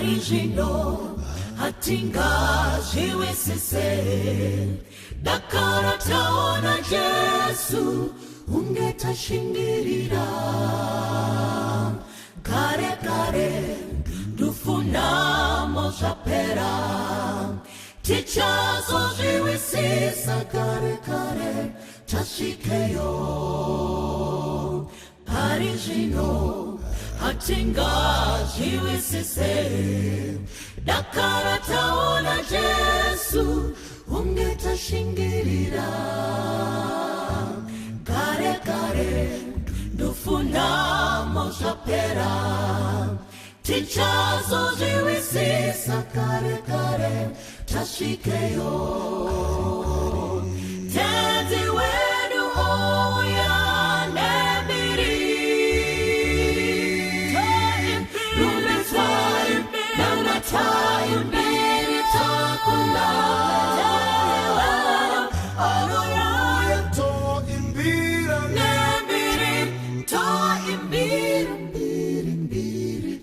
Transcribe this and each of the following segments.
parijino hatinga jiwisise dakara taona Yesu ungetashingirira kare kare dufuna mojapera tichazo jiwisisa kare kare tashikeyo parijino hatinga jiwisise dakara taona Yesu ungetashingirira kare kare dufuna mojapera tichazo jiwisisa kare kare tashikeyo tenzi wedu oya nebiri time biri takunda adoya to imbira nebiri to imbiri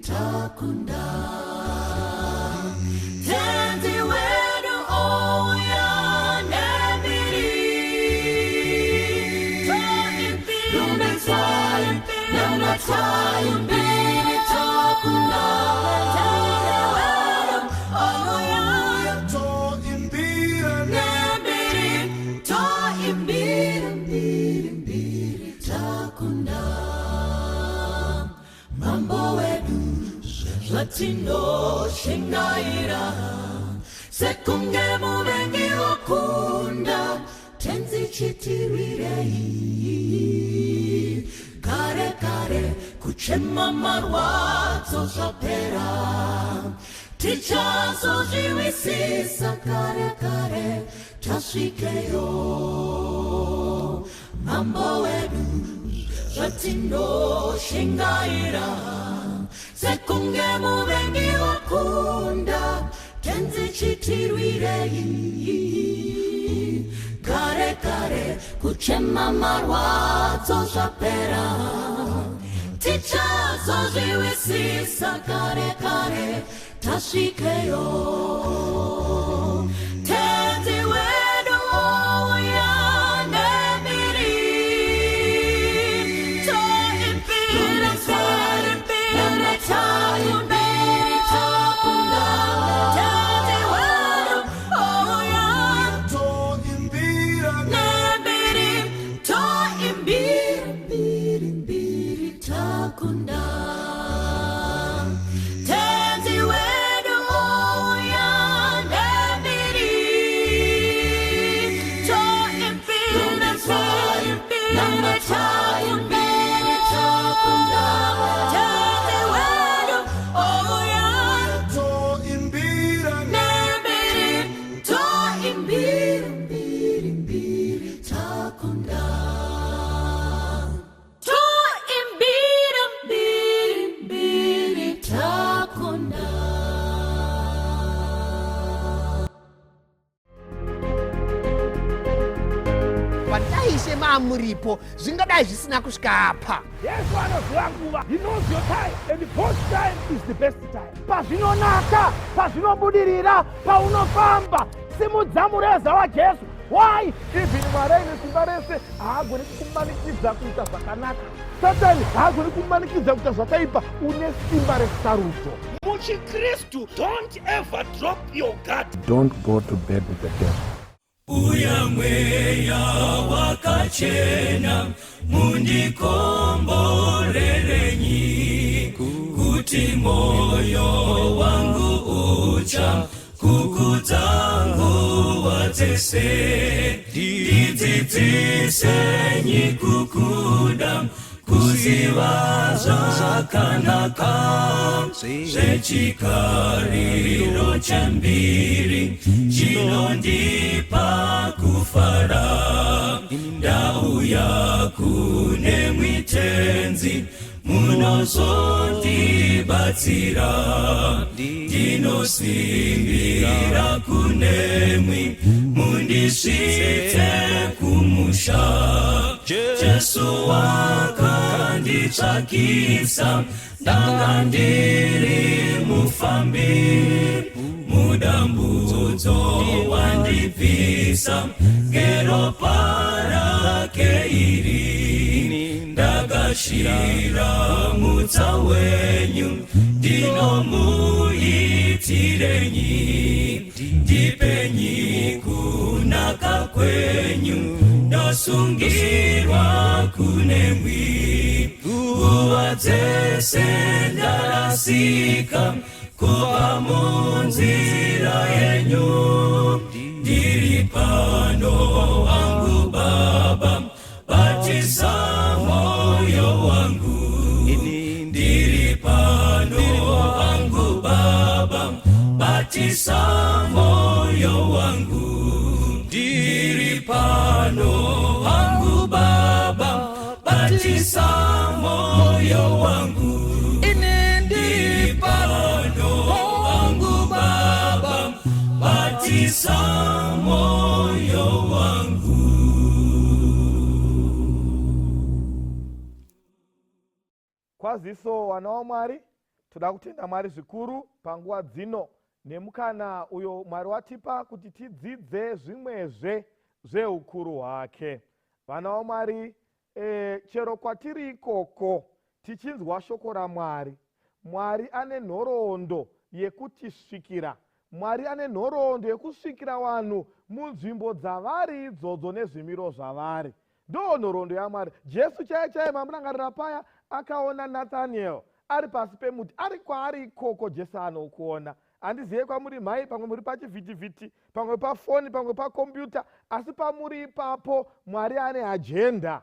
takunda tenzi wedu oya nebiri to imbira time biri takunda Latino shingaira sekunge muvengi okunda tenzi chitirirei kare kare kuchema marwazo zapera tichazo jiwisisa kare kare tashikeyo mambo wedu Latino shingaira sekunge muvengi okunda tenzi chitirwirei kare kare kuchema marwazo zapera tichazo jiwisisa kare kare tashikeyo tenzi wedu oya nebiri to impira time biri takunda tenzi wedu oya to imbira nebiri to imbiri takunda tenzi wedu oya nebiri to imbira time biri takunda muripo zvingadai zvisina kusvika Yesu anoziva nguva. He knows your time and both time is the best time. Pazvinonaka, pazvinobudirira, paunofamba simudza mureza waJesu. Why? Even Mwari nesimba rese haagoni kukumanikidza kuita zvakanaka. Satani haagoni kukumanikidza kuita zvakaipa. Une simba resarudzo. MuchiKristu, don't ever drop your guard. Don't go to bed with the devil. Uya mweya wakachena mundikomborerenyi kuti moyo wangu ucha kukudza nguva dzese ndidzidzisenyi kukuda kuziva zvakanaka zvechikariro chembiri chinondipa kufara ndauya kune mwitenzi munozondibatsira ndinosimbira kunemwi ndisvitse kumusha. Jesu wakanditsvakisa, ndanga ndiri mufambi. Mudambudzo wandibvisa, ngeropa rake iri. Ndakashira mutsa wenyu, ndinomuitirenyi. Ndipenyi kunaka kwenyu, ndosungirwa kunemwi. Nguva dzese ndarasika, kubva munzira yenyu. Ndiri pano wangu Baba, batisa moyo wangu. Ndiri pano wangu Baba, batisa moyo wangu. Ndiri pano wangu Baba, batisa moyo wangu. Ndiri pano wangu Baba, batisa moyo wangu. Kwaziso wana waMwari, toda kutenda Mwari zvikuru panguva dzino nemukana uyo Mwari watipa kuti tidzidze zvimwezve zveukuru hwake. Vana waMwari, chero kwatiri ikoko tichinzwa shoko raMwari, Mwari ane nhoroondo yekutisvikira. Mwari ane nhoroondo yekusvikira vanhu munzvimbo dzavari idzodzo nezvimiro zvavari. Ndo nhoroondo yaMwari. Jesu chaiye mamurangarira paya akaona Nathaniel ari pasi pemuti, ari kwaari ikoko Jesu anokuona. Handizive kwamuri mhai, pamwe muri pachivhitivhiti, pamwe pafoni, pamwe pakombiyuta, asi pamuri ipapo Mwari ane ajenda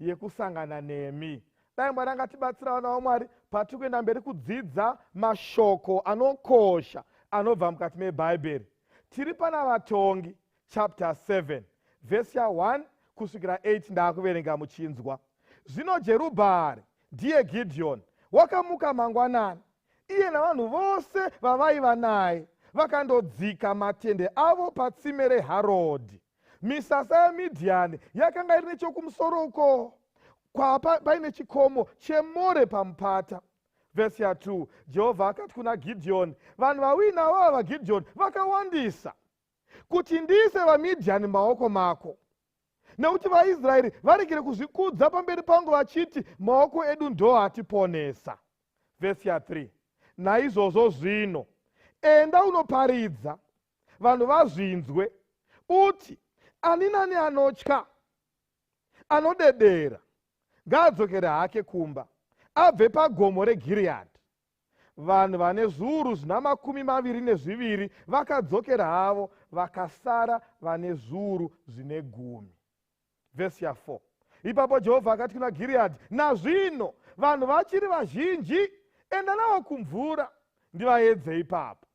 yekusangana nemi. Dai Mwari angatibatsira vana vaMwari patiri kuenda mberi kudzidza mashoko anokosha anobva mukati mebhaibheri. Tiri pana Vatongi chapter 7 verse ya 1 kusvikira 8 ndaakuverenga muchinzwa. Zvino Jerubhaari ndiye Gidheoni wakamuka mangwanani, iye navanhu vose vavaiva naye, vakandodzika matende avo patsime reHarodhi. Misasa yeMidhiani yakanga iri nechokumusoro uko, paine chikomo cheMore pamupata. Vesi ya 2, Jehovha akati kuna Gidheoni, vanhu vawina vava vaGidheoni vakawandisa kuti ndiise vaMidhiani maoko mako, nekuti vaIsraeri varegere kuzvikudza pamberi pangu vachiti, maoko edu ndo atiponesa. Vesi ya 3, naizvozvo zvino enda unoparidza, vanhu vazvinzwe, uti ani nani anotya, anodedera, ngaadzokere hake kumba, abve pagomo reGiriadhi. Vanhu vane zviuru 22 vakadzokera havo, vakasara vane zviuru 10. Vesi ya 4, ipapo Jehovha akati kuna Giriadhi, nazvino vanhu vachiri vazhinji, enda navo kumvura ndivaedze ipapo.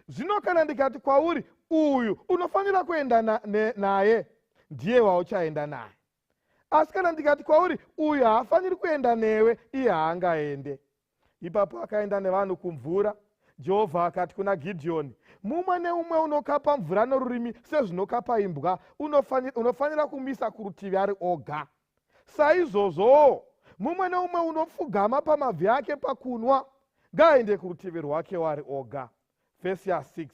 Zvino kana ndikati kwauri, uyu unofanira kuenda naye, ndiye wauchaenda naye. Asi kana ndikati kwauri, uyu haafaniri kuenda newe, iye haangaende. Ipapo akaenda nevanhu kumvura. Jehovha akati kuna Gidheoni, mumwe neumwe unokapa mvura norurimi sezvinokapa imbwa, unofanira kumisa kurutivi ari oga. Saizvozvo, mumwe neumwe unopfugama pamabvi ake pakunwa, ngaaende kurutivi rwake wari oga. Vesi ya 6,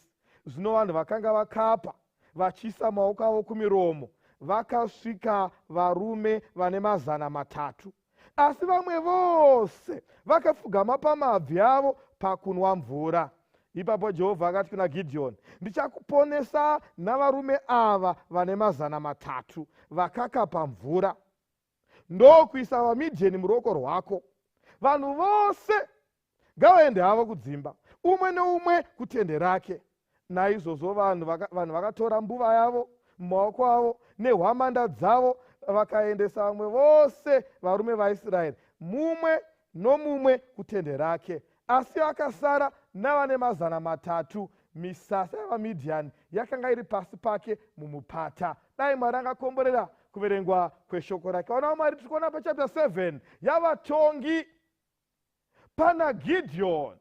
zvino vanhu vakanga vakapa vachiisa maoko avo kumiromo, vakasvika varume vane 300. Asi vamwe vose vakapfugama pamabvi avo pakunwa mvura. Ipapo Jehovha akati kuna Gidheoni, ndichakuponesa navarume ava vane 300 vakakapa mvura, ndokuisa vaMidhiani muruoko rwako. Vanhu vose ngavaende havo kudzimba, umwe neumwe kutende rake. Naizvozvo vanhu vakatora mbuva yavo mumaoko avo nehwamanda dzavo, vakaendesa vamwe vose varume vaIsraeri, mumwe nomumwe kutende rake. Asi vakasara navane 300. Misasa yavaMidhiani yakanga iri pasi pake mumupata. Dai Mwari angakomborera kuverengwa kweshoko rake. Vana vaMwari, tiri kuona pachapter 7 yaVatongi. Pana Gidheoni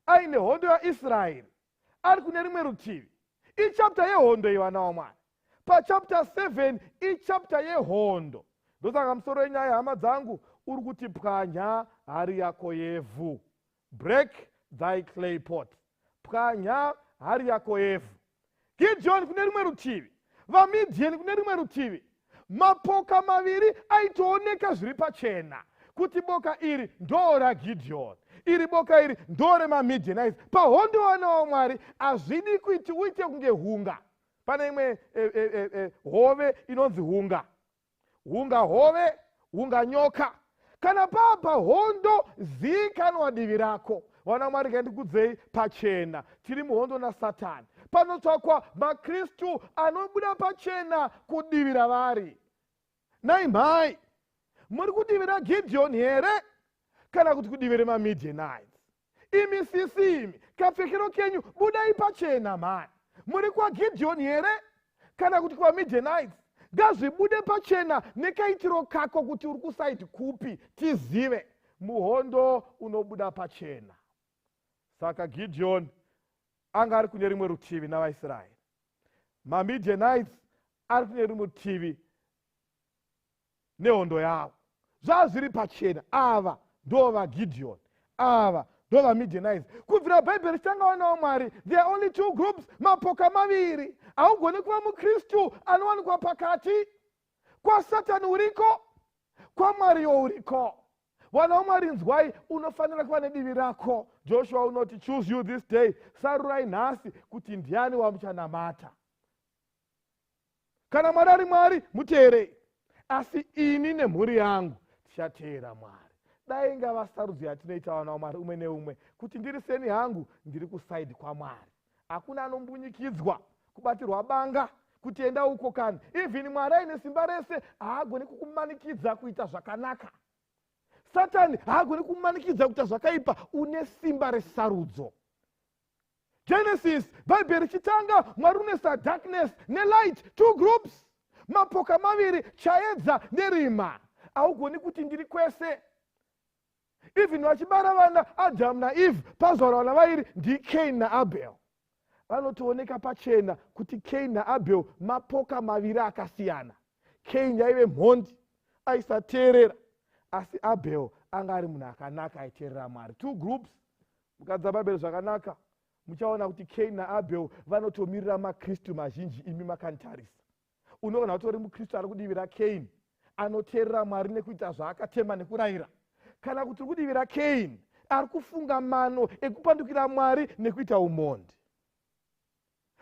aine hondo yaIsraeri ari kune rimwe rutivi. Ichapter yehondo iyi, vana vaMwari. Pachapter 7 ichapter yehondo. Ndosaka musoro wenyaya hama dzangu uri kuti pwanya hari yako yevhu. Break thy clay pot. Pwanya hari yako yevhu. Gideon kune rimwe rutivi, vaMidian kune rimwe rutivi. Mapoka maviri aitooneka zviri pachena kuti boka iri ndo raGideon, iri boka iri ndo remaMidianites. Pahondo wanawo Mwari hazvidi kuti uite kunge hunga. Pane imwe hove inonzi hunga. Hunga hove, hunga nyoka. Kana papa hondo zikanwa divi rako. Wana Mwari ngandikudzei pachena. Tiri muhondo naSatani. Panotsvakwa maKristu anobuda pachena kudivira vari. Naimhai, muri kudivira Gideon here kana kuti kudivira maMidianites? Imi sisi imi, kapfekero kenyu budai pachena mani. Muri kwa Gideon here kana kuti kwa Midianites? Ngazvibude pachena nekaitiro kako kuti uri kusaidi kupi tizive. Muhondo unobuda pachena. Saka Gideon anga ari kune rimwe rutivi navaIsraeri. MaMidianites ari kune rimwe rutivi nehondo yavo. Zvazviri pachena. Ava ndo vaGideon, ava ndo vaMidianites. Kubvira Bhaibheri richangaonawo Mwari, there are only two groups, mapoka maviri. Haugoni kuva muKristu anowanikwa pakati. Kwa Satani uriko, kwa Mwariwo uriko. Wana waMwari nzwai, unofanira kuva nedivi rako. Joshua unoti, choose you this day. Sarurai nhasi kuti ndiani wamuchanamata. Kana Mwari ari Mwari, muteerei. Asi ini nemhuri yangu tichateera Mwari. Dai ngavasarudzi yatinoita wana waMwari umwe neumwe kuti ndiri seni hangu ndiri kusaidi kwaMwari. Hakuna anombunyikidzwa kubatirwa banga kuti enda uko kani. Even Mwari aine simba rese haagoni kukumanikidza kuita zvakanaka. Satani haagoni kukumanikidza kuita zvakaipa une simba resarudzo. Genesis, Bhaibheri chitanga Mwari unoisa darkness nelight, two groups. Mapoka maviri, chaedza nerima. Haugoni kuti ndiri kwese. Even vachibara vana Adam naEve, pazvarwa vana vairi ndiCain naAbel. Vanotooneka pachena kuti Cain naAbel mapoka maviri akasiyana. Cain aive mhondi, aisateerera. Asi Abel anga ari munhu akanaka aiteerera Mwari. Two groups. Mukadza Bhaibheri zvakanaka, muchaona kuti Cain naAbel vanotomirira maKristu mazhinji imi makantarisa. Unoona kuti uri muKristu ari kudivira Cain, anoteerera Mwari nekuita zvaakatema nekurayira. Kana kuti uri kudivira Cain, ari kufunga mano ekupandukira Mwari nekuita umondi.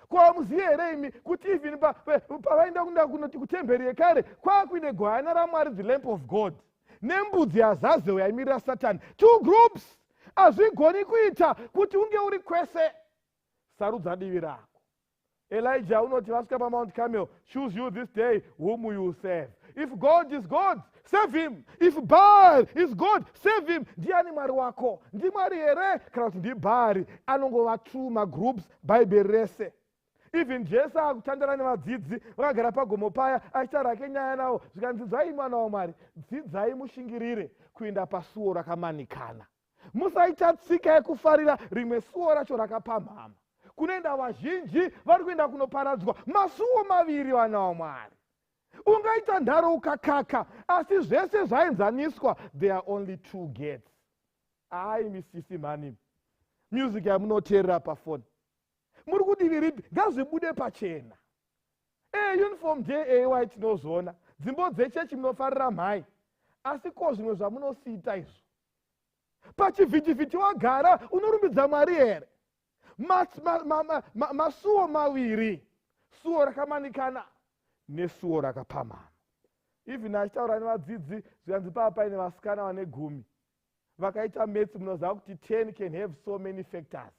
Kwa muziye here imi kuti even pavaenda kunoti kutemberi yekare kwakuine gwayana raMwari, the lamp of God, nembudzi yaZazel yaimirira Satani. Two groups. Hazvigoni kuita kuti unge uri kwese. Sarudza divi rako. Elijah unoti vasvika paMount Carmel, choose you this day whom you will serve. If God is God, save him. If Baal is God, save him. Ndiani Mwari wako? Ndi Mwari here kana kuti ndi Baari? Anongova two magroups Bhaibheri rese. Even Jesu akutandara nevadzidzi vakagara pagomo paya achitaura kenyaya navo zvikanzi dzidzai mwana waMwari, dzidzai mushingirire kuenda pasuo rakamanikana. Musaita tsika yekufarira rimwe suo racho rakapamhama. Kunoenda vazhinji vari kuenda kunoparadzwa masuo maviri vana waMwari. Ungaita nharo ukakaka, asi zvese zvaenzaniswa, there are only two gates. Ai misisi mani, music yamunoteerera pafoni, muri kudivi ripi? Ngazvibude pachena. Uniform day AY tinozona, dzimbo dzechechi munofarira mhai, asi ko zvimwe zvamunosiita izvo. Pachivhitivhiti wagara unorumbidza Mwari here? Masuo maviri, suo rakamanikana nesuo rakapamhama. Even achitaura nevadzidzi zvikanzi papa paine vasikana vane 10. Vakaita metsi, munoziva kuti 10 can have so many factors.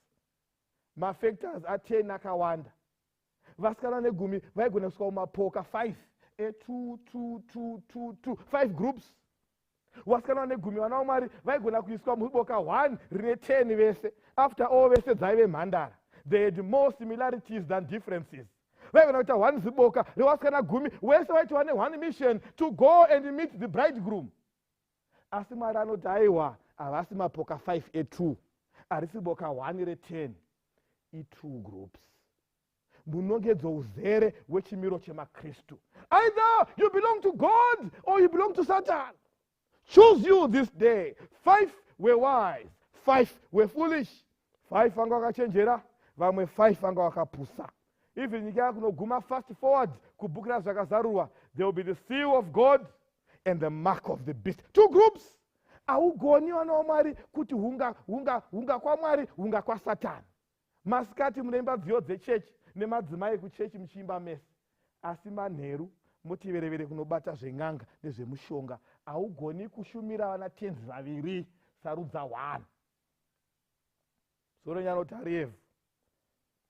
Mafactors a10 akawanda. Vasikana vane 10 vaigona kusvika kumapoka 5. 5 groups. Vasikana vane 10 vana waMwari vaigona kuiswa muboka 1 rine 10 vese. After all vese dzaive mhandara. They had more similarities than differences. Vaigona kuita 1 ziboka revasikana 10 vese vaitwa ne1 mission to go and meet the bridegroom. Asi Mwari anoti aiwa, havasi mapoka 5 2. Arisi boka 1 re10. 2 groups. munongedzo uzere wechimiro chemakristu. Either you belong to God or you belong to Satan. Choose you this day. 5 were wise, 5 were foolish. 5 vanga vakachenjera, vamwe 5 vanga vakapusa. Even nyika yakunoguma fast forward kubhuku razvakazarurwa, there will be the seal of God and the mark of the beast. 2 groups. Haugoni vana vaMwari kuti hunga kwaMwari hunga kwaSatani. Masikati munoimba dziyo dzechechi nemadzimai ekuchechi muchiimba mese, asi manheru motiverevere kunobata zven'anga nezvemushonga. Haugoni kushumira vana tenzi vaviri, sarudza 1. Soro nyanoti Arievhu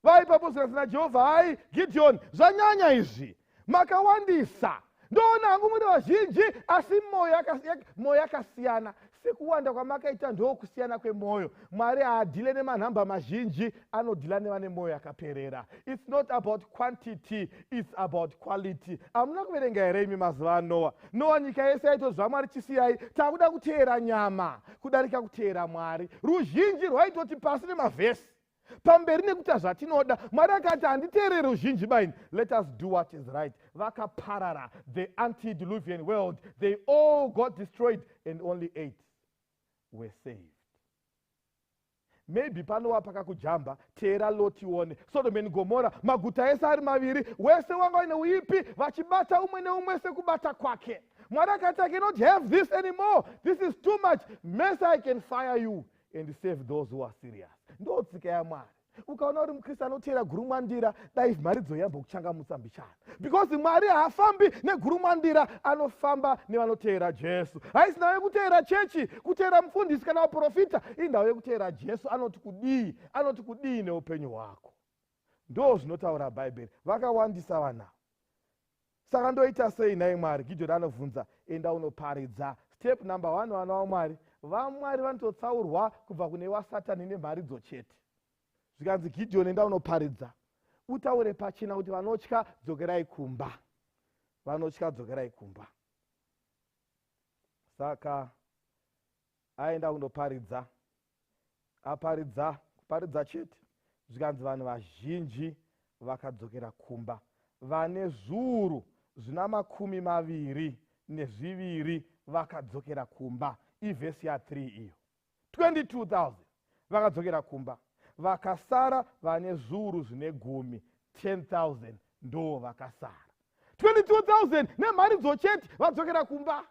vaipaposirasi naJehovha, hai Gideon, zvanyanya izvi, makawandisa. Ndoona hangu muri vazhinji asi mwoyo yakasiyana. Sekuwanda kwamakaita ndo kusiyana kwemwoyo. Mwari haadhile nemanhamba mazhinji, anodhila nevane mwoyo yakaperera. It's not about quantity, it's about quality. Hamuna kuverenga here imi mazuva aNoa. Noa nyika yese yaitozva Mwari chisiyai, takuda kuteera nyama kudarika kuteera Mwari. Ruzhinji rwaitoti pasi nemavhesi. Pamberi nekuita zvatinoda, Mwari akati handiteerere ruzhinji baini. Let us do what is right. Vakaparara, the antediluvian world, they all got destroyed and only 8 were saved. Maybe panowa pakakujamba, teera lotione. Sodom and Gomorrah, maguta ese ari maviri, wese wanga ine uipi, vachibata umwe neumwe sekubata kwake. Mwari akati I cannot have this anymore. This is too much. Mess, I can fire you and save those who are serious. Ndotsika yaMwari. Ukaona uri muKristu anoteera gurumwandira, dai mharidzo yambokuchangamutsa mbichana. Because Mwari haafambi negurumwandira, anofamba nevanoteera Jesu. Haisi ndau yekuteera chechi, kuteera mufundisi kana waprofita, indau yekuteera Jesu. Anoti kudii, anoti kudii neupenyu hwako. Ndo zvinotaura Bhaibheri. Vakawandisa vana. Saka ndoita sei nai Mwari? Gideon anovhunza, enda unoparidza. Step number 1, vana vaMwari. VaMwari vanototsaurwa kubva kune waSatani nemharidzo chete. Zvikanzi Gideon, enda unoparidza. Utaure pachena kuti vanotya dzokerai kumba. Vanotya dzokerai kumba. Saka aenda kundoparidza. Aparidza, kuparidza chete. Zvikanzi vanhu vazhinji vakadzokera kumba. Vane zviuru zvina 22 vakadzokera kumba. Ivhesi ya3 iyo. 22,000 vakadzokera kumba. Vakasara vane zviuru zvine 10, 10,000 ndo vakasara. 22,000 nemharidzo chete vadzokera kumba.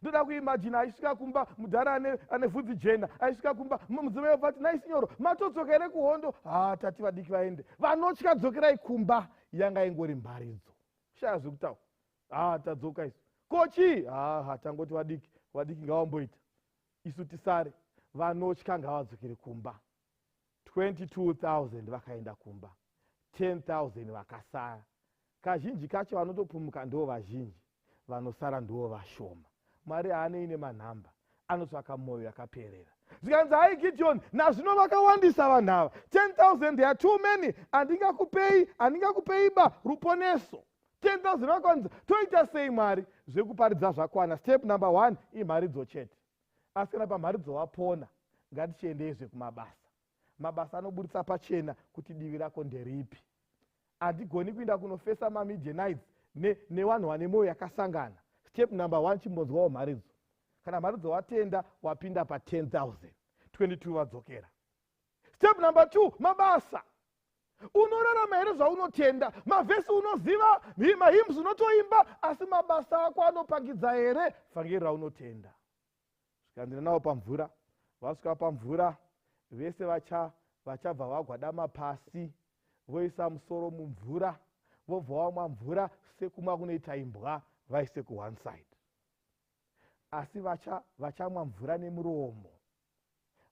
Ndoda kuimagine aisvika kumba, mudhara ane vhudzi jena, aisvika kumba, mudzimai wabvati, naisi nyoro, matodzokere kuhondo. Tati vadiki vaende. Vanotya dzokerai kumba, yanga ingori mharidzo. Shaya zvekutaura. Tadzoka isu. Kochi? Hatangoti vadiki ngavamboita. Isu tisare. Vanotya ngavadzokere kumba. 22,000 vakaenda kumba. 10,000 vakasara. Kazhinji kacho vanotopumuka ndo vazhinji. Vanosara ndo vashoma. Mwari haanei nemanhamba. Anotsvaka mwoyo yakaperera. Zvikanzi hai Gideon, nazvino vakawandisa vanhu ava. 10,000 they are too many. Handingakupeiba ruponeso. 10,000 vakwanisa. Toita sei Mwari? Zvekuparidza zvakwana. Step number 1 imharidzo chete. Asi kana pamharidzo wapona, ngatichiendezve kumabasa. Mabasa anobudisa pachena kuti divi rako nderipi. Hatigoni kuinda kunofesa maMidianites nevanhu vane mwoyo yakasangana. Step number 1 chimbonzwawo mharidzo. Kana mharidzo watenda, wapinda pa10,000. 22 vadzokera. Step number 2, mabasa. Unorarama here zvaunotenda. Mavhesi unoziva, mahymns unotoimba, asi mabasa ako anopangidza here vhangeri raunotenda. Zvikandira nawo pamvura. Vasvika pamvura, vese vachabva vagwadama pasi, voisa musoro mumvura, vobva vamwa mvura sekumwa kunoita imbwa, vaise ku1 side. Asi vachamwa mvura nemuromo,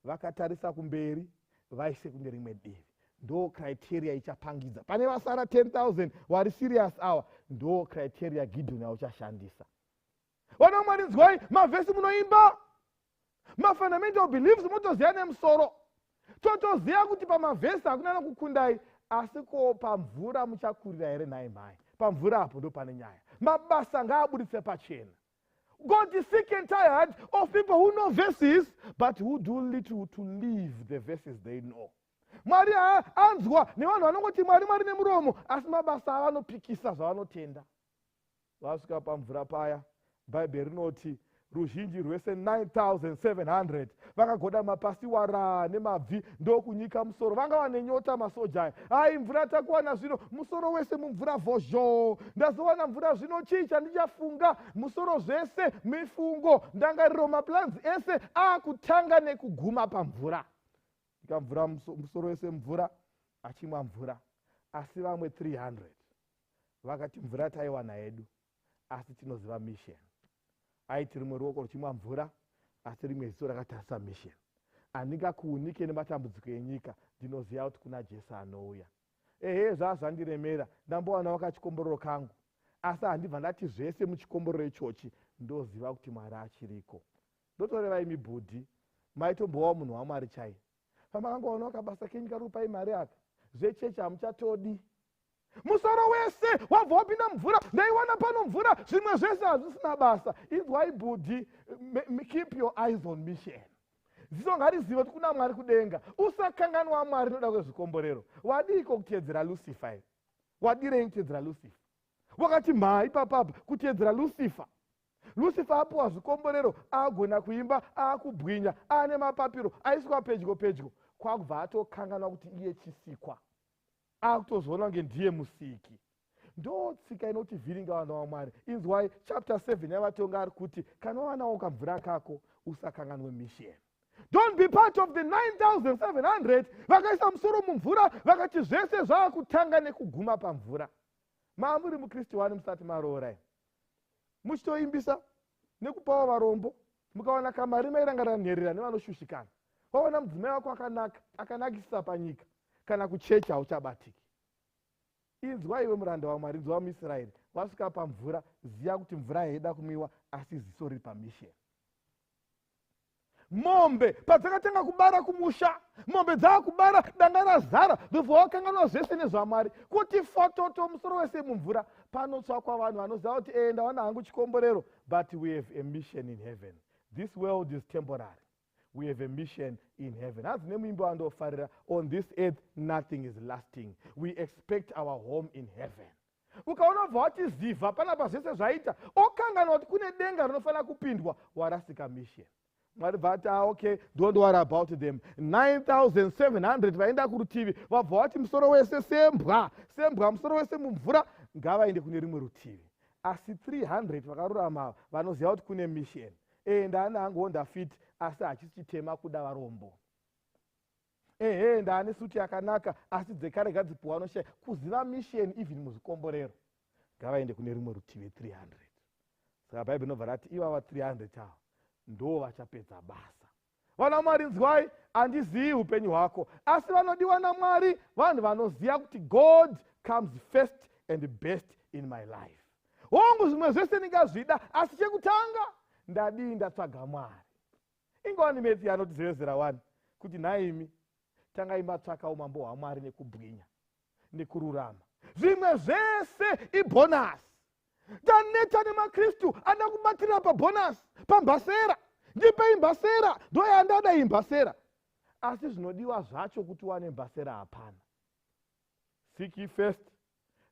vakatarisa kumberi, vaise kune rimwe divi. Ndo criteria ichapangidza. Pane vasara 10,000 wari serious hour, ndo criteria Gideon yauchashandisa. Vana Mwari, nzwai mavhesi munoimba, mafundamental beliefs motoziva nemusoro. Totoziva kuti pamavhesi hakuna nokukundai, asi ko pamvura muchakurira here nai mai. Pamvura apo ndo pane nyaya. Mabasa ngaabudise pachena. God is sick and tired of people who know verses but who do little to live the verses they know. Mwari anzwa nevanhu vanongoti Mwari Mwari nemuromo, asi mabasa avanopikisa zvavanotenda. Vasvika pamvura paya, Bhaibheri rinoti ruzhinji rwese 9,700 vakagoda mapasiwara nemabvi ndokunyika musoro. Vanga vane nyota masoja. Ai, mvura takuwana zvino, musoro wese mumvura vhozho. Ndazowana mvura zvino, chii chandichafunga? Musoro zvese mifungo, ndangariro, maplans ese akutanga nekuguma pamvura. Ikamvura musoro wese mvura, achimwa mvura. Asi vamwe 300 vakati mvura taiwana yedu, asi tinoziva mission. Aiti rimwe ruoko ruchimwa mvura, asi rimwe ziso rakatarisa mission. Handingakuunike nematambudziko enyika, ndinoziva kuti kuna Jesu anouya. Zvazvandiremera, ndambowana wakachikomborero kangu, asi handibva ndati zvese muchikomborero ichochi ndoziva kuti Mwari achiriko. Ndotoreva imi bhudhi, maitombovawo munhu waMwari chaiye. Pamakangoona kabasa kenyu karupai mari aka, zvechechi hamuchatodi. Musoro wese wabva wapinda mvura, ndaiwana pano mvura, zvimwe zvese hazvisina basa. Inzwai bhudhi, keep your eyes on mission. Ziso ngarizive kuti kuna Mwari kudenga. Usakanganwa Mwari noda kwezvikomborero. Wadiko kuteedzera Lucifer? Wadirei kuteedzera Lucifer? Wakati mhai papapa kuteedzera Lucifer. Lucifer apuwa zvikomborero, agona kuimba, akubwinya, ane mapapiro, aiswa pedyo, kwakubva atokanganwa kuti iye chisikwa. Akutozoona kunge ndiye musiki. Ndotsika inoti vhiringa vana vaMwari. Inzwai chapter 7 yavatonga ari kuti kana wanawo kamvura kako usakanganwe mission. Don't be part of the 9,700 vakaisa musoro mumvura vakati zvese zvakutanga nekuguma pamvura. Maamuri mukristu wani musati maroora. Muchitoimbisa nekupawo varombo, mukawana kamari mairangarira nherera nevanoshushikana. Wawana mudzimai wako akanakisa panyika, kana kuchechi hauchabatiki. Inzwa iwe muranda waMwari, inzwa muIsraeri, wasvika pamvura, ziya kuti mvura haida kumwiwa, asi ziso riri pamishen. Mombe padzakatanga kubara kumusha, mombe dzakubara danga razara, bvibva wakanganwa zvese nezvaMwari, kuti fototo musoro wese mumvura. Panotsvakwa vanhu vanoziva kuti ndawana hangu chikomborero, but we have a mission in heaven. This world is temporary. We have a mission in heaven. As nemuimbo andofarira, on this earth nothing is lasting. We expect our home in heaven. Ukaona bva wachiziva panapa zvese zvaita, okanganwa kuti kune denga rinofanira kupindwa, warasika mission. Mwari vati okay, don't worry about them. 9,700 vaenda kurutivi, vabva vati musoro wese sembwa, musoro wese mumvura, ngavaende kune rimwe rutivi. Asi 300 vakarurama vanoziva kuti kune mission. Ndani hangu ndafiti, asi hachichitema kuda varombo. Ndani suti yakanaka, asi dzekare gadzipuwa anoshaya kuziva mission even muzvikomborero. Ngavaende kune rimwe rutivi 300. Saka Bhaibheri inobva rati ivava 300 ava ndo vachapedza basa. Vana Mwari, nzwai, handizivi upenyu hwako, asi vanodiwa naMwari vanhu vanoziva kuti God comes first and best in my life. Hongu zvimwe zvese ndingazvida, asi chekutanga ndadii ndatsvaga Mwari. Ingwani meti anoti 001 kuti naimi tangai matsvaka umambo hwaMwari nekubwinya nekururama. Zvimwe zvese ibonus. Taneta nemakristu anda kubatira pabonus, pambasera. Ndipei mbasera, ndoyandada imbasera. Asi zvinodiwa zvacho kuti wane mbasera hapana. Seek ye first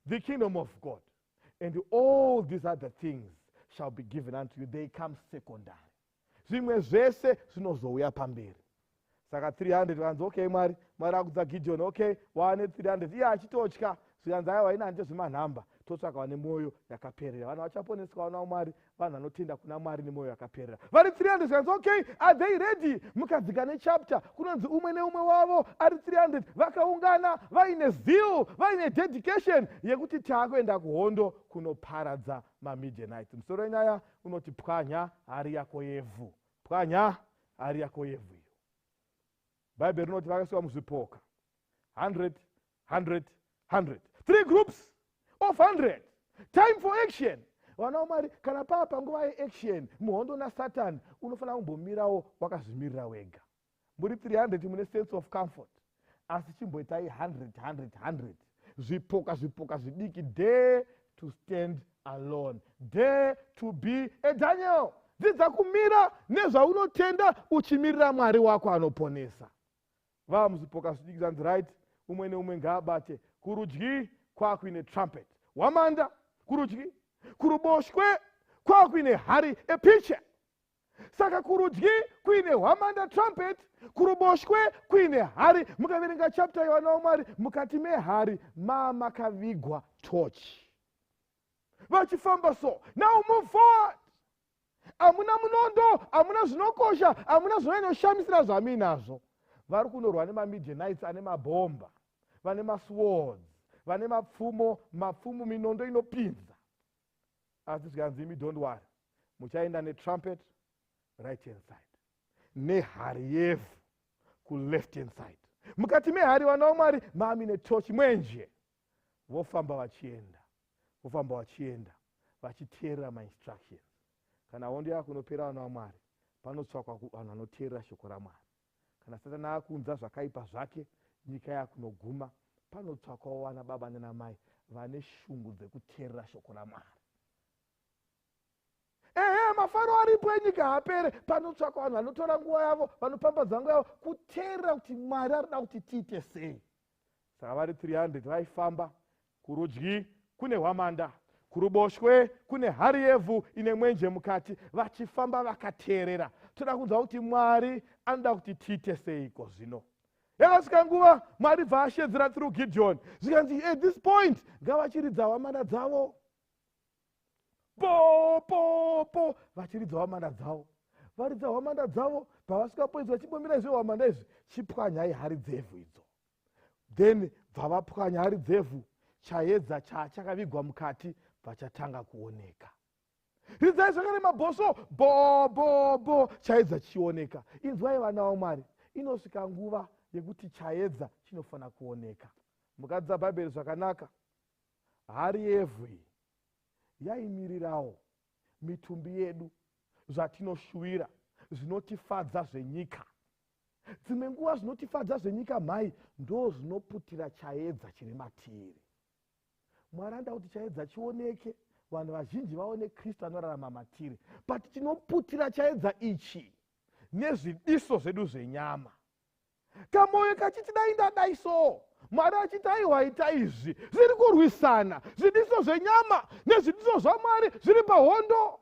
the kingdom of God, and all these other things shall be given unto you. They come secondary. Zvimwe zvese zvinozouya pamberi. Saka 300 vanzi okay Mwari akudza Gideon, okay waane 300. Iye achitotya zviyanzai waina hanje zvimanhamba, totsvaka vane mwoyo yakaperera. Vanhu vachaponeswa vana vaMwari, vanhu vanotenda kuna Mwari nemwoyo yakaperera. Vari 300 vanzi okay, are they ready? Mukadzika nechapter kunonzi umwe neumwe wavo ari 300 vakaungana vaine zeal, vaine dedication yekuti taakuenda kuhondo kunoparadza maMidianite. Musoro wenyaya unoti pwanya hari yako yevhu. Pwanya hari yako yevhu. Bhaibheri rinoti vakaiswa muzvipoka 100, 100, 100. 3 groups of 100. Time for action. Vana vaMwari, kana pava panguva yeaction muhondo naSatani, unofanira kumbomirawo wakazvimirira wega. Muri 300 mune sense of comfort, asi chimboitai 100. Zvipoka zvidiki. Dare to stand alone. Dare to be a Daniel. Dzidza kumira nezvaunotenda uchimirira Mwari wako anoponesa. Vamos ipoka zvidiki and right, umwe neumwe ngaabate. Kurudyi kwakuine trumpet. Wamanda kurudyi, kuruboshwe kwakuine hari epiche. Saka kurudyi kuine hwamanda trumpet, kuruboshwe kuine hari. Mukaverenga chapter yavana vaMwari, mukati mehari makavigwa torch. Vachifamba so. Now move forward. Amuna munondo, amuna zvinokosha, amuna zvinoshamisira zvaminazvo. Vari kunorwa nemamidianites ane mabhomba, vane maswords, vane mapfumo, minondo inopinza. Asi zvikanzi imi don't worry, muchaenda netrumpet right hand side, nehari yevhu left hand side. Mukati mehari vana vaMwari maamine torch mwenje. Vofamba vachienda vachiteerera mainstructions. Kana hondo yakunopera vana vaMwari, panotsvakwa vanhu vanoteerera shoko raMwari. Kana Satani akunza zvakaipa zvake, nyika yakunoguma, panotsvakwawo vana baba nanamai vane shungu dzekuteerera shoko raMwari. Mafaro aripo enyika haapere, panotsvakwa vanhu vanotora nguva yavo, vanopambadza nguva yavo kuteerera kuti Mwari arida kuti tiite sei. Saka vari 300 vaifamba. Kurudyi kune hwamanda, kuruboshwe kune hari yevhu ine mwenje mukati, vachifamba vakateerera. Toda kunzwa kuti Mwari anoda kuti tiite seiko zvino. Yakasvika nguva Mwari bva ashedzera through Gideon. Zvikanzi at this point ngavachiridza hwamanda dzavo. Po vachiridza hwamanda dzavo. Varidza hwamanda dzavo, pavasvika point vachibombera izvo hwamanda izvi, chipwanyai hari dzevhu idzo. Then bva vapwanya hari dzevhu, chaedza chakavigwa mukati vachatanga kuoneka. Ridzai zvakare mabhoso, bo, chaedza chioneka. Inzwai vana vaMwari, inosvika nguva yekuti chaedza chinofana kuoneka. Mukadza Bhabheri zvakanaka, hari yevhu iyi yaimirirawo mitumbi yedu, zvatinoshuwira, zvinotifadza zvenyika. Dzimwe nguva zvinotifadza zvenyika mhai ndo zvinoputira chaedza chiri matiri. Mwari anoda kuti chaedza chioneke, vanhu vazhinji vaone Kristu anorarama matiri. But tinoputira chaedza ichi nezvidiso zvedu zvenyama. Kamoyo kachiti dai ndadai so, Mwari achiti aiwa ita izvi, zviri kurwisana, zvidiso zvenyama nezvidiso zvaMwari zviri pahondo.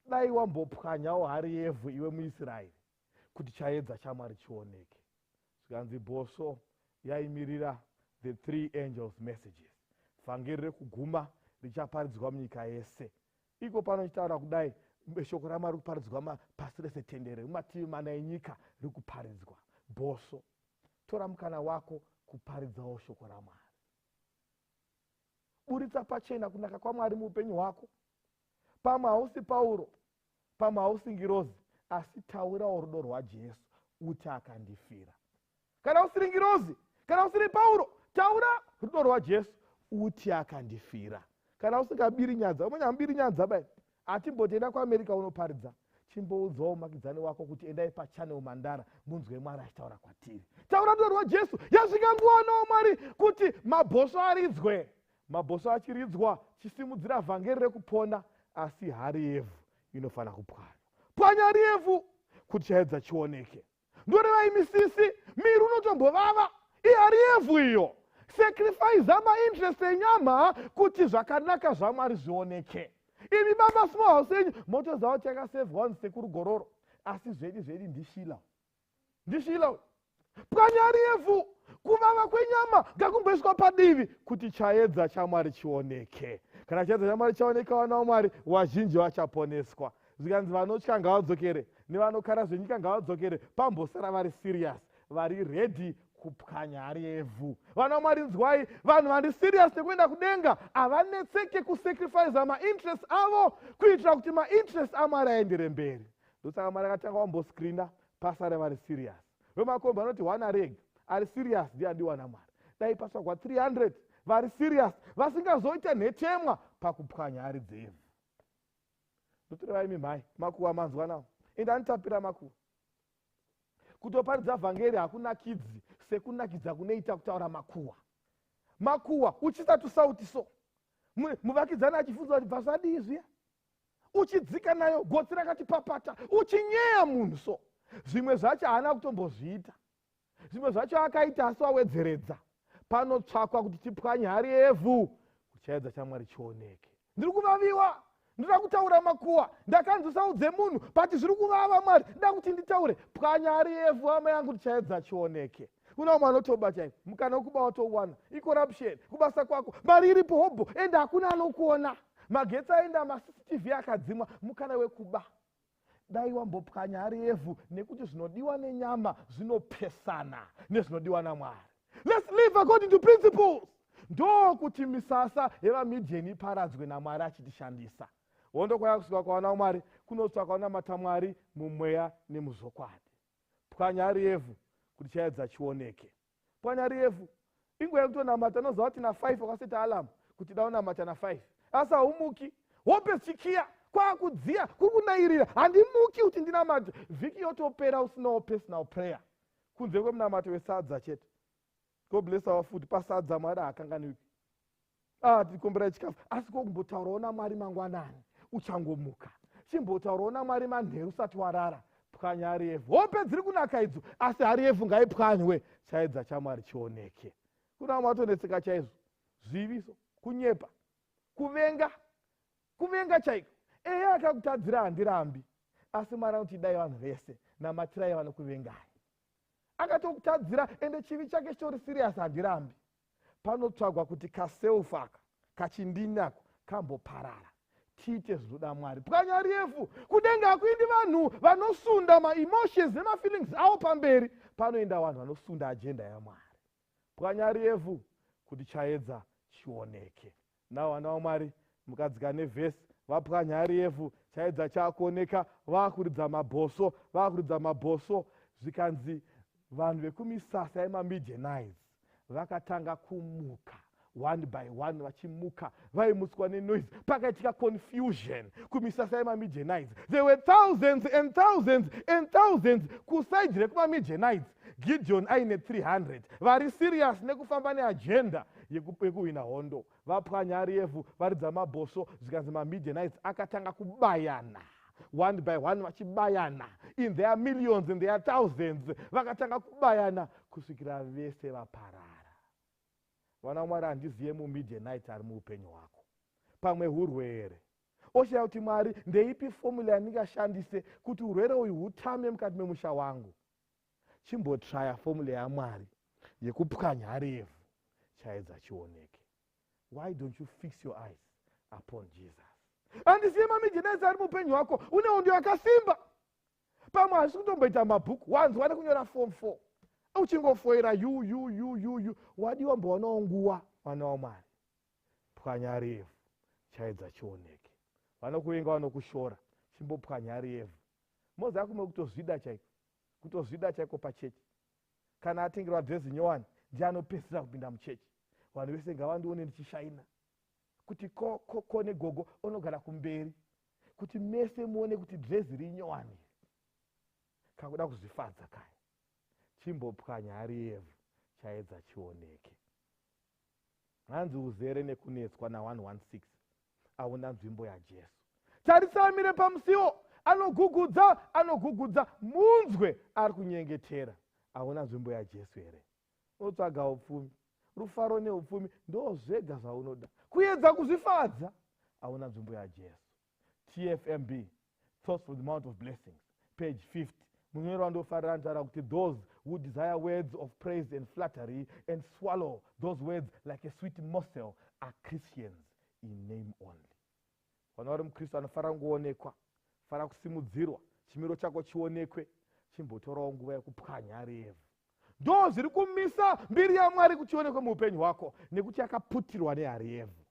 Dai wambopwanyawo hari yevhu iwe muIsraeri, kuti chaedza chaMwari chioneke. Zvikanzi bhoso yaimirira the 3 angels messages. Vhangeri rekuguma richaparidzwa munyika yese. Iko panochitaura kudai, shoko raMwari kuparidzwa pasi rese tendere, mumativi mana enyika rikuparidzwa. Bhoso, tora mukana wako kuparidzawo shoko raMwari. Buritsa pachena kunaka kwaMwari muupenyu hwako. Pamwe hausi Pauro, pamwe hausi ngirozi, asi taurawo rudo rwaJesu, uti akandifira. Kana usiri ngirozi, kana usiri Pauro, taura rudo rwaJesu, uti akandifira. Kana usingabiri nyadza, umanyambiri nyadza bai, atimbotenda kuAmerika unoparidza. Chimboudzawo mumakidzani wako kuti endai pachannel Mandara munzwe Mwari achitaura kwatiri. Taura rudo rwaJesu. Yasvika nguva naMwari kuti mabhoso aridzwe. Mabhoso achiridzwa, chisimudzira vhangeri rekupona, asi hari yevhu inofana kupwanya. Pwanya hari yevhu kuti chaedza chioneke. Ndoreva imisisi, miri unotombovava, ihari yevhu iyo. Sacrifice interest enyama kuti zvakanaka zvaMwari zvioneke. Imi baba small house yenyu, moto zao chakasevhwa once sekuru gororo, asi zvedi ndishila. Ndishila. Pwanya hari yevhu, kuvava kwenyama ngakumboiswa padivi kuti chaedza chaMwari chioneke. Kana chaedza chaMwari chaoneka vana vaMwari, vazhinji vachaponeswa. Zvikanzi vanotya ngavadzokere, nevanokara zvenyika ngavadzokere, pambosara vari serious, vari ready kupwanya hari yevhu. Vana vaMwari nzwai, vanhu vari serious nekuenda kudenga, havanetseke kusacrifice interest avo, kuitira kuti interest aMwari aendere mberi. Ndosaka Mwari akatanga wamboscreena pasare vari serious. Vemakomba vanoti wana rega, ari serious ndiye adiwa naMwari. Dai pasvagwa 300 vari serious, vasingazoita nhetemwa pakupwanya hari dzevhu. Ndotoreva imi mhai, makuva manzwa nawo. Enda nitapira makuva. Kutoparidza vhangeri hakunakidzi sekunakidza kunoita kutaura makuva. Makuva uchisati sauti so. Muvakidzani achifunza kuti bvasadi izviya. Uchidzika nayo gotsi rakati papata, uchinyeya munhu so. Zvimwe zvacho haana kutombozviita. zvimwe zvacho akaita asi wawedzeredza. Panotsvakwa kuti tipwanye hari yevhu kuti chaedza chaMwari chioneke. Ndiri kuvaviwa, ndinoda kutaura makuwa, ndakanzosaudze munhu pati zviri kuvava Mwari, ndoda kuti nditaure pwanya hari yevhu hama yangu kuti chaedza chioneke. Kuna mwana otoba chaiko, mukana wekuba watouwana, icorruption, kubasa kwako, mari iripo hobho, ende hakuna anokuona. Magetsi aenda, maCCTV akadzimwa, mukana wekuba. Dai wambopwanya hari yevhu nekuti zvinodiwa nenyama zvinopesana nezvinodiwa naMwari. Let's live according to principles. Ndokuti misasa yevamidhiani iparadzwe naMwari achitishandisa. Wondokwaya kusvika kwawana Mwari, kunotsvakwa namata Mwari mumweya nemuzokwadi. Pwanya hari yevhu kuti chaedza chioneke. Pwanya hari yevhu ingwe yekutonamata, noziva kuti na5 wakaseta alamu kuti daunamata na5. Asi haumuki, hope zichikiya, kwakudziya, kuri kunairira, handimuki kuti ndinamate. Vhiki yotopera usinawo personal prayer. Kunze kwemunamato wesadza chete. God bless our food, pasadza Mwari hakanganwiki. Tikomberai chikafu, asi kokumbotaurawo naMwari mangwanani uchangomuka. Chimbotaurawo naMwari manheru usati warara. Pwanya hari yevhu. Hope dziri kunaka idzo, asi hari yevhu ngaipwanywe chaedza chaMwari chioneke. Kuna matonetseka chaizvo. Zviviso, kunyepa, kuvenga chaiko. Eya akakutadzira handirambi. Asi Mwari anoti dai vanhu vese namatirai vanokuvengai. Akatokutadzira ende chivi chake chitori serious handirambi. Panotsvagwa kuti kaselfaka kachindinako kamboparara. Tiite zvinoda Mwari. Pwanya hari yevhu. Kudenga hakuendi vanhu vanosunda ma-emotions nema-feelings avo pamberi. Panoenda vanhu vanosunda agenda yaMwari. Pwanya hari yevhu kuti chaedza chioneke. Nao vana vaMwari mukadzika nevhesi vapwanya hari yevhu chaedza chakuoneka, vakuridza mabhoso zvikanzi vanhu vekumisasa yemamidianites vakatanga kumuka one by one, vachimuka vaimutswa nenoise, pakaitika confusion kumisasa yemamidianites. There were thousands and thousands and thousands kusaidi rekumamidianites. Gideon aine 300 vari serious nekufamba neagenda yekuwina hondo. Vapwanya hari yevhu varidza mabhoso, zvikanzi mamidianites akatanga kubayana one by one, vachibayana in their millions and their thousands. Vakatanga kubayana kusvikira vese vaparara. Vana Mwari, handiziye mumidianite ari muupenyu hwako. Pamwe urwere oshaya kuti Mwari ndeipi formula yandingashandise kuti urwere uyu hutame mukati memusha wangu. Chimbotraya formula yaMwari yekupwanya hari yevhu chaedza chioneke. Why don't you fix your eyes upon Jesus? Handisiye mamidianites ari muupenyu hwako, une hondo yakasimba. Pamwe hasi kutomboita mabhuku, wanzwa nekunyora form 4. Uchingofoira you wadiwa mboonawo nguwa vana vaMwari. Pwanya hari yevhu chaedza chioneke. Vanokuvenga vanokushora, chimbopwanya hari yevhu. Moza akume kutozvida chaiko pachechi. Kana atengerwa dhirezi nyowani, ndiye anopedzisira kupinda muchechi. Vanhu vese ngavandione ndichishaina. Kuti ko negogo unogara kumberi. Kuti mese muone kuti dhirezi rinyowani. Kakuda kuzvifadza kaya. Chimbopwanya hari yevhu chaedza chioneke. Hanzi uzere nekunetswa na116 auna nzvimbo yaJesu. Tarisai amire pamusiwo, anogugudza, munzwe ari kunyengetera. Auna nzvimbo yaJesu here. Unotsvaga upfumi, rufaro neupfumi ndo zvega zvaunoda. Kuedza kuzvifadza, auna nzvimbo yaJesu. TFMB, Thoughts for the Mount of Blessings, page 50. Munywero wandofarira anotaura kuti those who desire words of praise and flattery and swallow those words like a sweet morsel are Christians in name only. Vana vari muKristu anofanira kungoonekwa, fara kusimudzirwa, chimiro chako chionekwe. Chimbotorawo nguva yekupwanya hari yevhu. Ndo zviri kumisa mbiri yaMwari kuchionekwe muupenyu hwako, nekuti yakaputirwa nehari yevhu.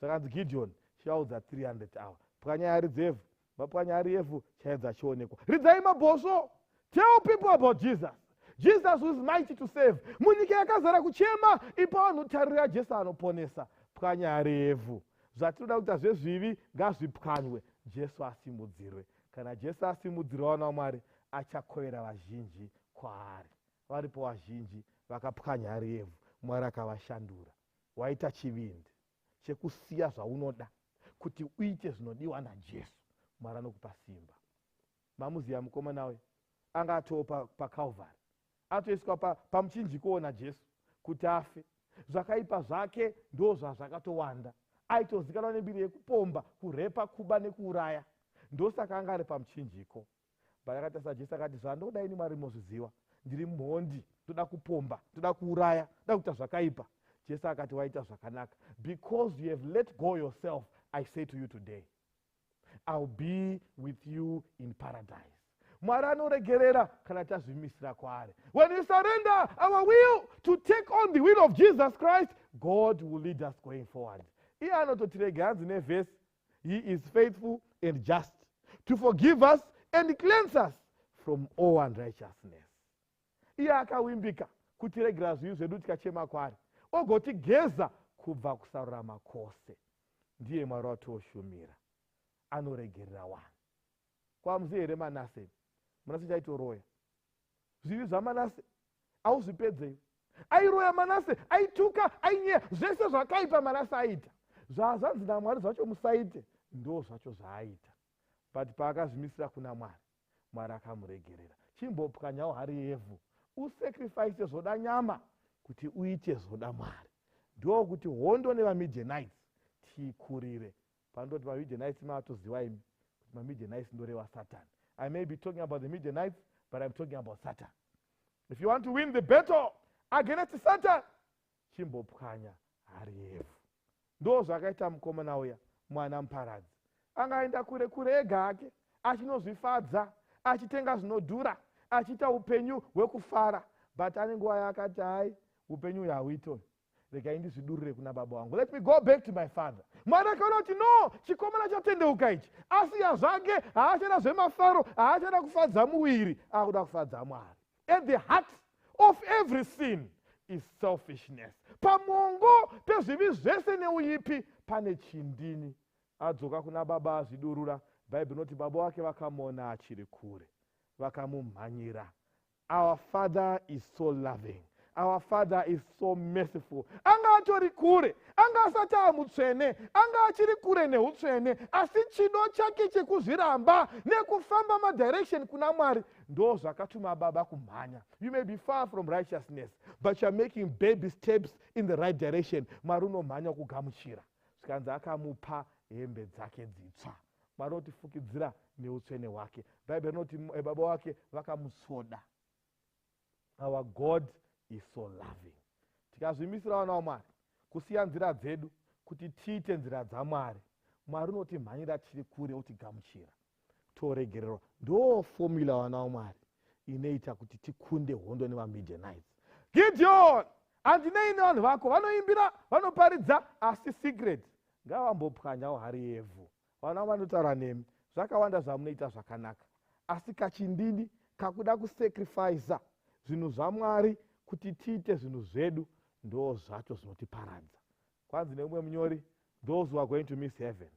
Zvakanzi Gideon chiaudza 300 hour. Pwanya hari dzevhu, vapwanya hari yevhu chaedza chionekwa. Ridzai mabhoso. Tell people about Jesus. Jesus who is mighty to save. Munyika yakazara kuchema, ipo vanhu tarira Jesu anoponesa. Pwanya hari yevhu. Zvatinoda kuita zvezvivi ngazvipwanywe, Jesu asimudzirwe. Kana Jesu asimudzirwa, vana vaMwari achakovera vazhinji kwaari. Varipo vazhinji vakapwanya hari yevhu, Mwari akavashandura. Waita chivindi chekusiya zvaunoda kuti uite zvinodiwa naJesu, Mwari anokupa simba. Mamuziya mukomana we anga atoo paCalvary, atoiswa pamuchinjiko naJesu kuti afe. Zvakaipa zvake ndo zvazvakatowanda. Aitozikanwa nembiri yekupomba, kurepa, kuba nekuuraya. Ndosaka anga ari pamuchinjiko. Barakatasa Jesu akati zvandoda ini Mwari mozviziva, ndiri mhondi, ndoda kupomba, ndoda kuuraya, ndoda kuita zvakaipa. Jesu akati waita zvakanaka. Because you have let go yourself, I say to you today, I'll be with you in paradise. Mwari anoregerera kana tazvimisira kwaari. When we surrender our will to take on the will of Jesus Christ, God will lead us going forward. Iye anototirega hanzi nevhesi, He is faithful and just to forgive us and cleanse us from all unrighteousness. Iye akawimbika kutiregera zvivi zvedu tikachema kwaari, ogotigeza kubva kusarurama kwose. Ndiye Mwari watoshumira, anoregerera vanhu. Kwamuzivi here Manase? Manase chaitoroya zvivi zvaManase auzvipedzei. Airoya Manase, aituka, ainyeya, zvese zvakaipa Manase aita. Zvazvanzi naMwari zvacho musaite, ndo zvacho zvaaita. But paakazvimisira kuna Mwari, Mwari akamuregerera. Chimbopwanyawo hari yevhu, usacrifice zvoda nyama kuti uite zvoda Mwari. Ndo kuti hondo nevaMidianites tikurire. Pandoti vaMidianites matoziva imi kuti vaMidianites ndoreva Satan. I may be talking about the Midianites, but I'm talking about Satan. If you want to win the battle against Satan, chimbopwanya hari yevhu. Ndo zvakaita mukomana uya mwana muparadzi. Angaenda kure kure ega ake, achinozvifadza, achitenga zvinodhura, achiita upenyu hwekufara. But ane nguva yakati hai, upenyu hauitoi. Regai ndizvidurire kuna baba wangu. Let me go back to my father. Mwari akaona kuti no, chikomana chatendeuka ichi. Asiya zvake, haachada zvemafaro, haachada kufadza muviri, akuda kufadza Mwari. At the heart of every sin is selfishness. Pamongo pezvivi zvese neuipi pane chindini. Adzoka kuna baba azvidurura. Bhaibheri inoti baba wake vakamona achiri kure, vakamumhanyira. Our Father is so loving. Our Father is so merciful. Anga atori kure, anga asati amutsvene, anga achiri kure neutsvene, asi chido chake chekuzviramba nekufamba madirection kuna Mwari ndo zvakatuma baba kumhanya. You may be far from righteousness, but you are making baby steps in the right direction. Mwari unomhanya kugamuchira. Zvikanzi akamupa hembe dzake dzitsva. Mwari otifukidzira neutsvene hwake. Bhaibheri inoti baba wake vakamusoda. Our God is so loving. Tikazvimisira vana vaMwari kusiya nzira dzedu kuti tiite nzira dzaMwari, Mwari unotimhanyira tiri kure otigamuchira, toregererwa. Ndo formula vana vaMwari inoita kuti tikunde hondo nevaMidianites. Gideon handinei nevanhu vako, vanoimbira, vanoparidza, asi secret ngavambopwanyawo hari yevhu. Vana vanotaura nemi, zvakawanda zvamunoita zvakanaka, asi kachindini kakuda kusacrifice zvinhu zvaMwari kuti tiite zvinhu zvedu ndo zvacho zvinotiparadza. Kwanzi neumwe munyori, those who are going to miss heaven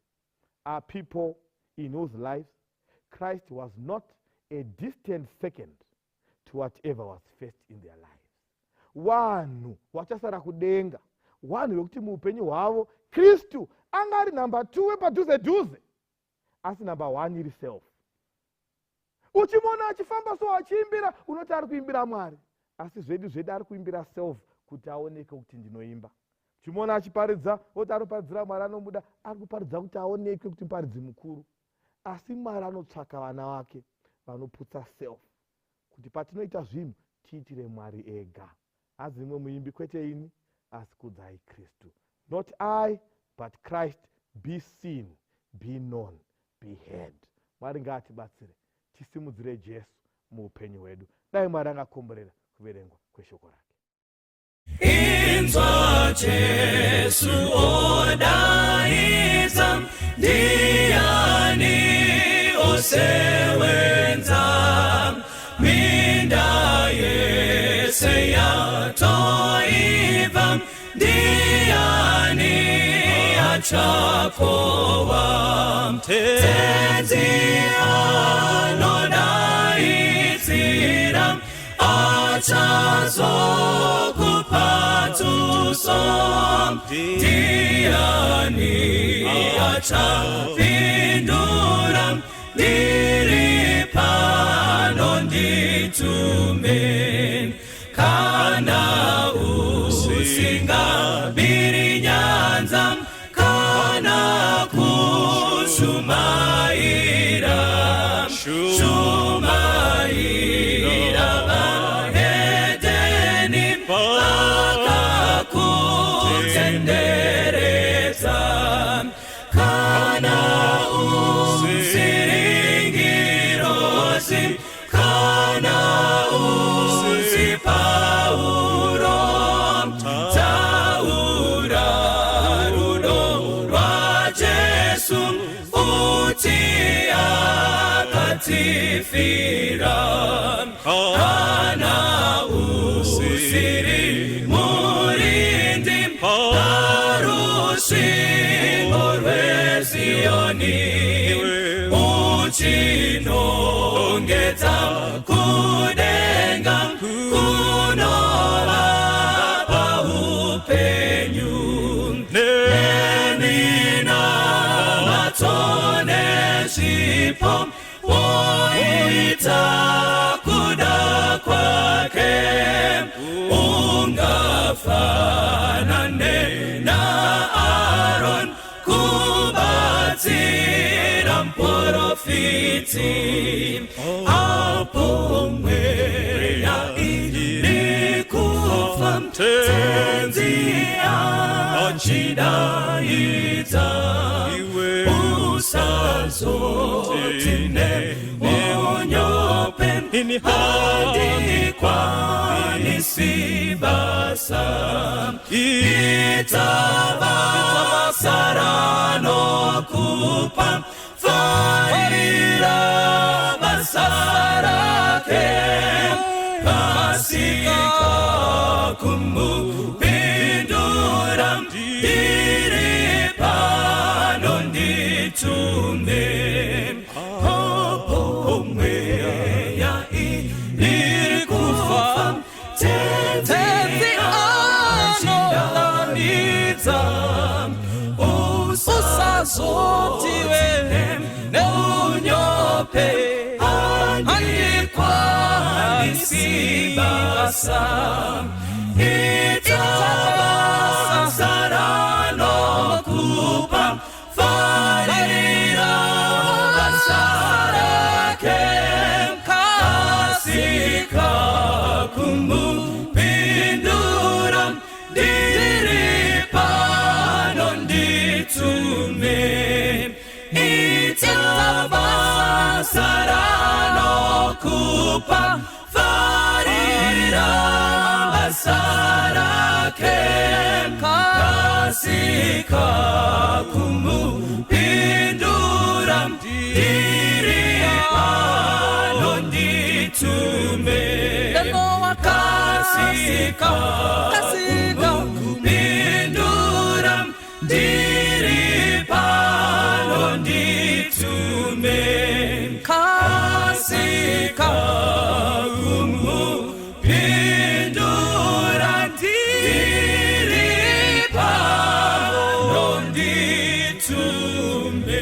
are people in whose lives Christ was not a distant second to whatever was first in their lives. Vanhu vachasara kudenga, vanhu vekuti muupenyu hwavo Kristu anga ari number 2 wepadhuze dhuze, asi number 1 iri self. Uchimona achifamba so achiimbira, unoti ari kuimbira Mwari, asi zvedu ari kuimbira self kuti aoneke kuti ndinoimba. Uchimona achiparidza, oti ari kuparidzira Mwari, anomuda, ari kuparidza kuti aoneke kuti muparidzi mukuru. Asi Mwari anotsvaka vana vake vanoputsa self, kuti patinoita zvinhu tiitire Mwari ega. Hazi imwe muimbi kwete ini, asi kudzai Kristu. Not I, but Christ be seen, be known, be heard. Mwari ngaatibatsire tisimudzire Jesu muupenyu hwedu. Dai Mwari angakomborera kuverengwa kweshoko rake. Inzwa Jesu odaidza, ndiani osewenza, minda yese yatoiva, ndiani achakova, tenzi anodaidzira, achazokupatuso, ndiani achapindura, ndiri pano nditume. tendereza kana usiringirozi kana usi Paulo taura rudo rwa Jesu utia katifira kana usiri murindi harusi orwezioni uchinongeta kudenga kunova paupenyu nemina matone zipo woita kuda kwake ungafanane na Aaron kubatira mporofiti apomwe ya ilikufa tenzia chidaita usazotine onyopen handikwa nisibasa itabasarano kupa faira basarake pasika kumupinduram diripano nditume opomwe ya ilikufa tenzi anolanita usazotiwe neunyope andikwa nisibasa itabasarano kupa farira basarake kasika kumupindura diripano nditume itabasarano kupa farira basarake kasika kumupindura diripano nditume kasika kumupindura diripano nditume kasika kumupindura diripano nditume.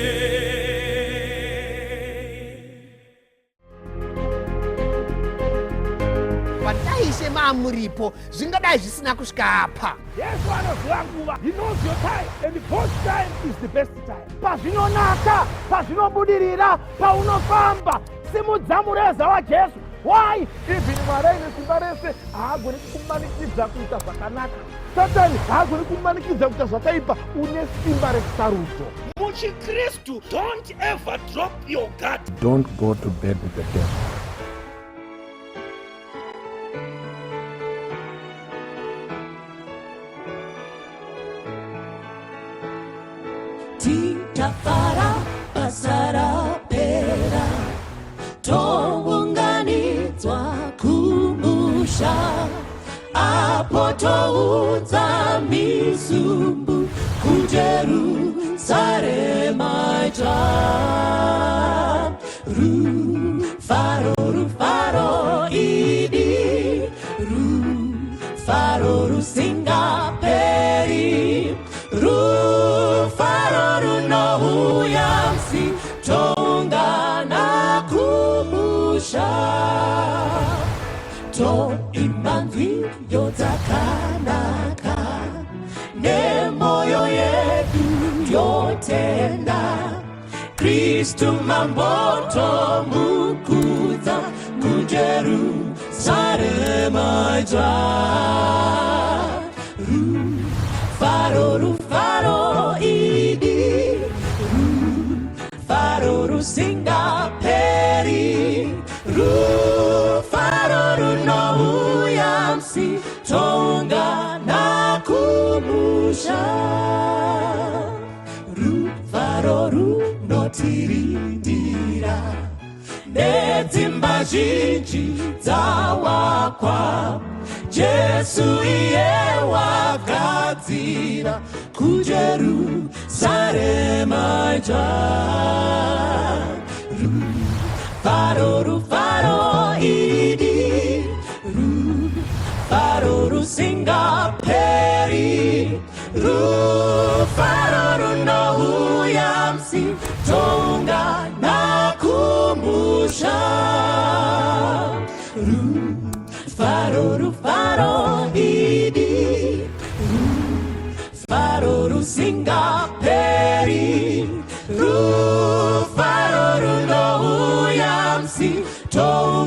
Pataise mamuripo zvingadai zvisina kusvika apa. Yesu anoziva nguva. He knows your time, and both time is the best time. Pazvinonaka, pazvinobudirira, paunofamba, simudza mureza waJesu. Why? Even Mwari ane simba rese haagoni kukumanikidza kuita zvakanaka. Satani haagoni kukumanikidza kuita zvakaipa. Une simba resarudzo. Muchikristu, don't ever drop your guard. Don't go to bed with the devil. Titafara pasara pera tounganidzwa kumusha apo toudza misumbu kuJerusarema ita rufaro rufaro idi rufaro rusingaperi rufaro runohuya msitongana kumusha toimba nzwiyo dzakanaka nemoyo yedu yotenda Kristu mamboto mukudza kuJerusarema ita rufaro Faro idi Faro singa peri Faro no uyamsi tonga na kumusha Faro no tiridira Netimba jinji zawakwa Jesu iye wakatira Kujerusalema ja Faro idi Faro singa peri Faro no uyamsi tonga na kumusha Faro idi Faro singa peri Faro no uyamsi tonga